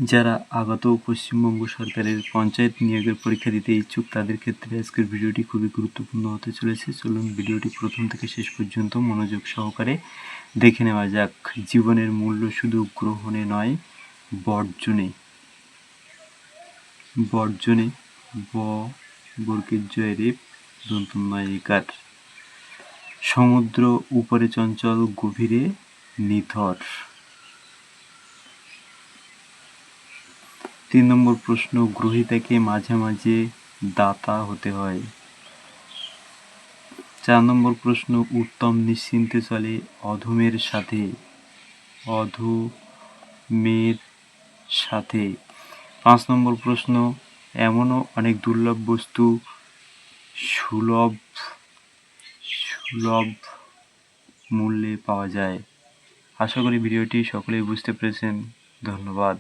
যারা আগত পশ্চিমবঙ্গ সরকারের পঞ্চায়েত নিয়োগের পরীক্ষা দিতে ইচ্ছুক তাদের ক্ষেত্রে আজকের ভিডিওটি খুবই গুরুত্বপূর্ণ হতে চলেছে। চলুন ভিডিওটি প্রথম থেকে শেষ পর্যন্ত মনোযোগ সহকারে দেখে নেওয়া যাক। জীবনের মূল্য শুধু গ্রহণে নয়, বর্জনে। বর্জনে, ব বর্গের জয় রেপ দন্তন্বয়িকার। সমুদ্র উপরে চঞ্চল, গভীরে নিথর। 3 নম্বর প্রশ্ন, গ্রহীতাকে মাঝে মাঝে দাতা হতে হয়। 4 নম্বর প্রশ্ন, উত্তম নিশ্চিন্তে চলে অধমের সাথে। অধমের সাথে। 5 নম্বর প্রশ্ন, এমনও অনেক দুর্লভ বস্তু সুলভ মূল্যে পাওয়া যায়। আশা করি ভিডিওটি সকলেই বুঝতে পেরেছেন। ধন্যবাদ।